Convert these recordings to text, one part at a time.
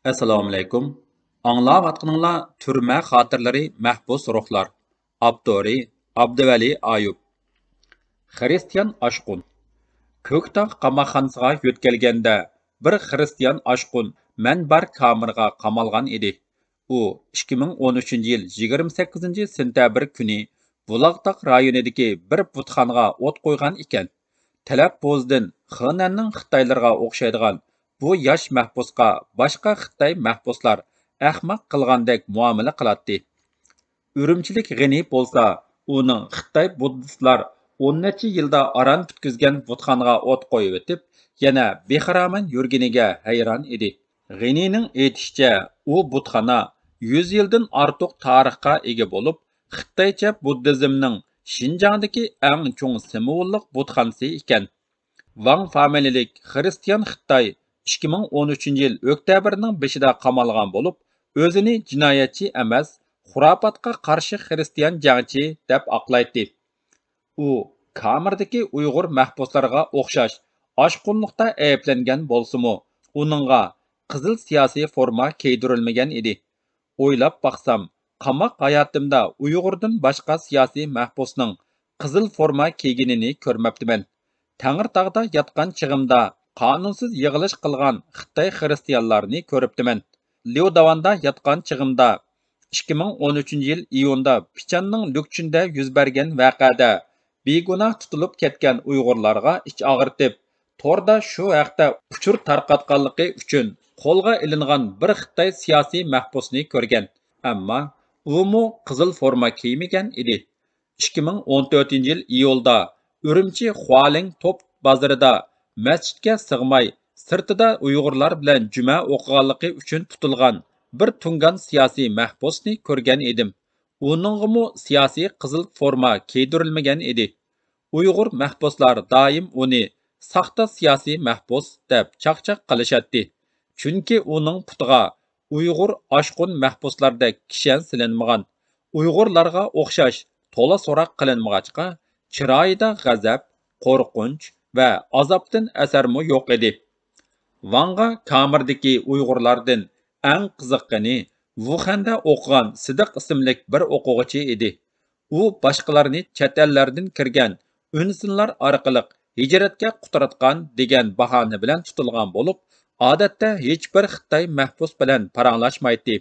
Assalomu alaykum. Anglayotganinglar Turma xotirlari mahbus ruhlar. Avtori Abduvali Ayub. Xristian oshqun. Ko'ktog' qamoqxonasiga yo'tkalganda bir xristian oshqun Manbar kamerga qamalgan edi. U 2013-yil 28-sentabr kuni Bulaqtaq rayonidagi bir butxonaga o't qo'ygan ekan. Talab bo'zdan Xinanning Xitoylarga o'xshaydigan bu yosh mahbusga boshqa Xitoy mahbuslar ahmoq qilgandek muomala qiladi. Үрімчілік ғini болса, оның Xitoy buddistlar 10 necha yilda aran tutkizgan butxonaga o't qo'yib o'tib, yana bexaraman yurganiga hayron edi. G'inining aytishicha, u butxona 100 yildan ortiq tarixga ega bo'lib, Xitoycha buddizmning Xinjiangdagi eng cho'ng simvollik butxonasi ekan. Wang familiyalik Xristian Xitoy 2013-yil oktyabrning 5-da qamalgan bo'lib, o'zini jinoyatchi emas, xurofotga qarshi xristian jangchi deb aqlaydi. U kamerdagi Uyg'ur mahbuslarga o'xshash oshqunlikda ayblangan bo'lsa-mu, uningga qizil siyosiy forma kiydirilmagan edi. O'ylab baqsam, qamoq hayotimda Uyg'urdan boshqa siyosiy mahbusning qizil forma kiyganini ko'rmabdiman. Tangirtog'da yotgan chig'imda qonunsiz yig'ilish qilgan Xitoy xristianlarni ko'ribdiman. Liudavanda yotgan chig'imda 2013-yil iyunda Pichanning Lukchunda yuz bergan voqeada begunoh tutilib ketgan Uyg'urlarga ich og'ritib, torda shu haqda uchur tarqatganligi uchun qo'lga ilingan bir Xitoy siyosiy mahbusni ko'rgan. Ammo u qizil forma kiymagan edi. 2014-yil iyulda Urumchi Xualing top bozorida masjidga sig'may, sirtida Uyg'urlar bilan juma o'qiganligi uchun tutilgan bir tungan siyosiy mahbusni ko'rgan edim. Uningmi siyosiy qizil forma kiydirilmagan edi. Uyg'ur mahbuslar doim uni saxta siyosiy mahbus deb chaqchaq qilishadi. Chunki uning putiga Uyg'ur oshqun mahbuslardek kishan silinmagan, Uyg'urlarga o'xshash to'la so'roq qilinmag'achqa, chiroyida g'azab, qo'rqinch va azobdan asarmi yo'q edi. Vanga kamerdagi Uyg'urlardan eng qiziqqani Wuhanda o'qigan Sidiq ismli bir o'quvchi edi. U boshqalarni chet ellardan kirgan unsinlar orqali hijratga quturatgan degan bahona bilan tutilgan bo'lib, odatda hech bir Xitoy mahbus bilan paranglashmaydi.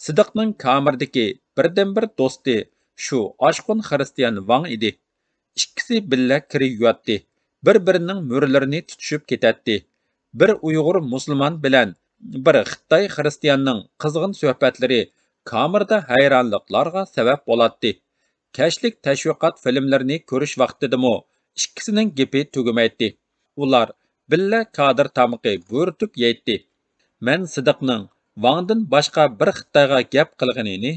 Sidiqning kamerdagi birdan-bir do'sti shu oshqun xristian Wang edi. Ikkisi billa kiriyotdi. Bir-birining mo'rlarini tutishib ketadi. Bir Uyg'ur musulmon bilan bir Xitoy xristianning qizg'in suhbatlari kamerda hayronliklarga sabab bo'ladi. Kashlik tashviqot filmlarini ko'rish vaqtidami ikkisining gapi tugamaydi. Ular billa kadr tamuqi bo'rtib yeydi. Men Sidiqning Wangdan boshqa bir Xitoyga gap qilganini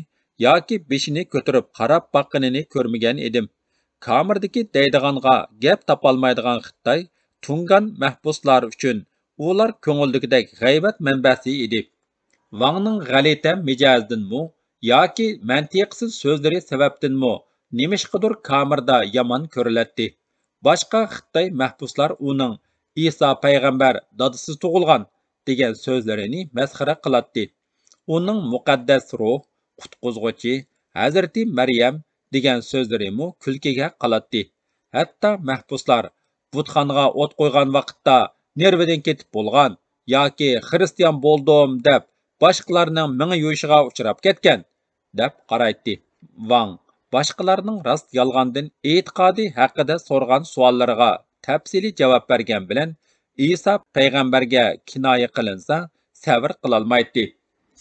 yoki beshini ko'tarib qarab baqqanini ko'rmagan edim. Kamerdagi deydiganga gap topolmaydigan Xitoy tungan mahbuslar uchun ular ko'ngildagidek g'aybat manbasi edi. Wangning g'alita mijozidanmi yoki mantiqsiz so'zlari sababdanmi nemishqidir kamerda yomon ko'riladi. Boshqa Xitoy mahbuslar uning Iso payg'ambar dadasiz tug'ilgan degan so'zlarini masxara qiladi. Uning muqaddas ruh, qutquzg'uchi, Hazrati Maryam degan so'zlarimi kulkiga qoladi. Hatto mahbuslar butxonaga o't qo'ygan vaqtda nervidan ketib bo'lgan yoki xristian bo'ldim deb boshqalarning mingi yuyishiga uchrab ketgan deb qaraydi. Wang boshqalarning rost yolg'ondan e'tiqodi haqida so'rgan savollariga tafsiliy javob bergan bilan Iso payg'ambarga kinoya qilinsa sabr qilolmaydi.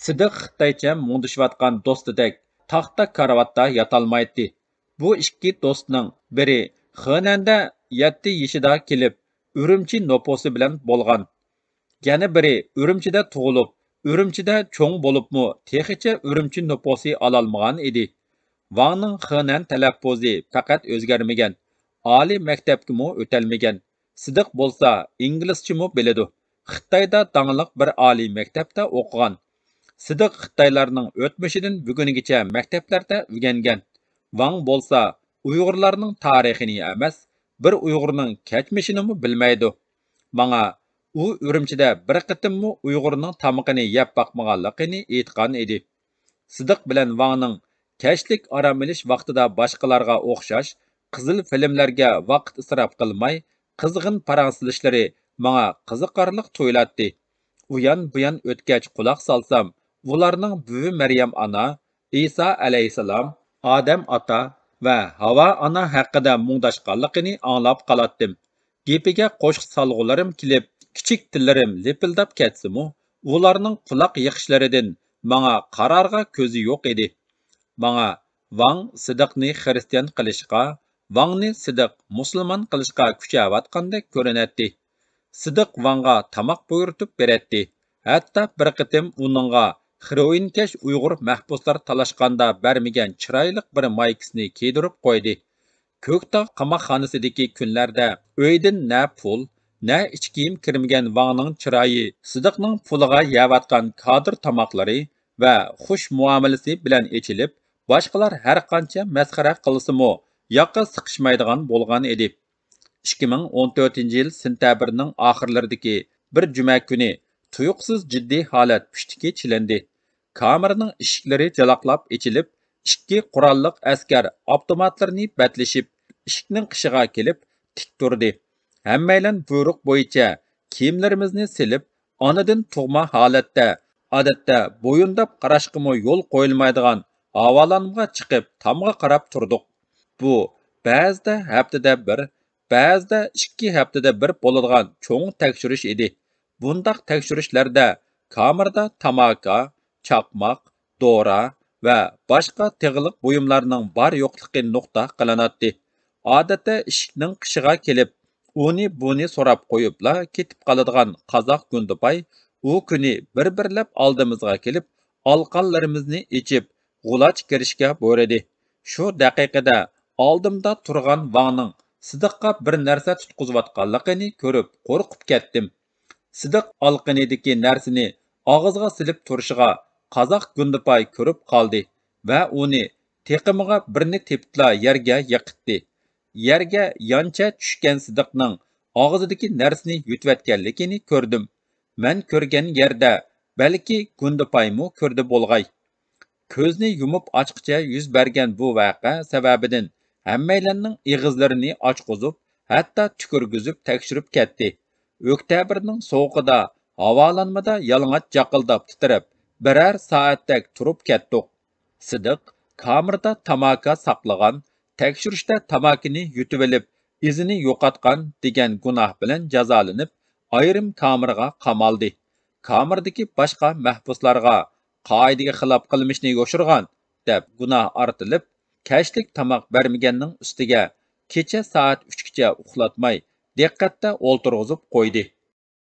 Sidiq Xitoycha mundishayotgan do'stidek taxta karavotda yotolmaydi. Bu ikki do'stning biri Xinanda 7 yoshida kelib, Urumchi noposi bilan bo'lgan. Yana biri Urumchida tug'ilib, Urumchida cho'ng bo'libmi, texicha Urumchi noposi ololmagan edi. Wangning Xinan talaffuzi faqat o'zgarmagan. Oliy maktabga o'talmagan. Sidiq bo'lsa inglizchami biladi. Xitoyda dangliq bir oliy maktabda o'qigan. Sidiq Xitoylarning o'tmishidan bugunigacha maktablarda o'rgangan. Wang bo'lsa Uyg'urlarning tarixini emas, bir Uyg'urning kechmishini bilmaydi. Manga u Urumchida bir qitimmi Uyg'urning tamog'ini yeb boqmaganligini aytgan edi. Sidiq bilan Vangning kashlik orom olish vaqtida boshqalarga o'xshash qizil filmlarga vaqt isrof qilmay, qizg'in paransilishlari menga qiziqarliq tuyulatdi. Uyan buyan o'tgach quloq solsam, ularning buvi Maryam ona, Isa alayhissalom, Odam ota va Havo ona haqida mungdashqanligini anglab qolatdim. Gepiga qo'shiq solg'ularim kelib, kichik tillarim lepildab ketsa-mu, ularning quloq yiqishlaridan menga qarorga ko'zi yo'q edi. Menga Vang Sidiqni xristian qilishga, Vangni Sidiq musulmon qilishga kuchayotgandek ko'rinadi. Sidiq Vangga tamoq buyurtib beradi. Hatto bir qitim uningga heroinkash Uyg'ur mahbuslar talashganda bermagan chiroyli bir maykasini kiydirib qo'ydi. Ko'ktog' qamoqxonasidagi kunlarda uydan na pul, na ichki kiyim kirmagan Vangning chiroyi Sidiqning puliga yeyotgan kodir tomoqlari va xush muomalasi bilan echilib, boshqalar har qancha masxara qilsa-mu, yoqqa siqishmaydigan bo'lgan edi. 2014-yil sentabrning oxirlaridagi bir juma kuni tuyuqsiz jiddiy holat pushtiga chilindi. Kameraning eshiklari jalaqlab echilib, ikki qurolliq askar avtomatlarini batlashib, eshikning qishiga kelib tik turdi. Hammaylan buyruq bo'yicha kiyimlarimizni silib, onadan tug'ma holatda, odatda bo'yindab qarashqimi yo'l qo'yilmaydigan havolanmaga chiqib, tomga qarab turdik. Bu ba'zida haftada bir, ba'zida 2 haftada bir bo'ladigan cho'ng tekshirish edi. Bundaq tekshirishlarda kamerada tamaka, chaqmoq, dora va boshqa teg'liq buyumlarning bor yo'qligi nuqta qilinadi. Odatda eshikning qishiga kelib, uni buni so'rab qo'yibla ketib qoladigan qozoq Gundupay u kuni bir-birlab oldimizga kelib, olqonlarimizni ichib, g'ulach kirishga buyurdi. Shu daqiqada oldimda turgan Vangning Sidiqqa bir narsa tutqizayotganligini ko'rib qo'rqib ketdim. Sidiq olqinidagi narsani og'izga silib turishiga qozoq Gundupay ko'rib qoldi va uni teqimiga birini teptila yerga yiqitdi. Yerga yoncha tushgan Sidiqning og'zidagi narsani yutayotganligini ko'rdim. Men ko'rgan yerda balki Gundupaymu ko'rdi bo'lg'ay. Ko'zni yumib ochqicha yuz bergan bu voqea sababidan hammaylarning ig'izlarini ochqizib, hatto tukurgizib tekshirib ketdi. Oktyabrning sovuqida havolanmada yalang'och jaqildab titrab, birer soatdak turib ketdik. Sidiq kamerada tamaka saqlagan, tekshirishda tamakini yutib olib, izini yo'qotgan degan gunoh bilan jazolanib, ayrim kameraga qamaldi. Kameradagi boshqa mahbuslarga qoidaga xilof qilmishni yoshirgan deb gunoh ortilib, kashlik tamoq bermaganning ustiga kecha soat 3gacha uxlatmay diqqatda o'ltirg'izib qo'ydi.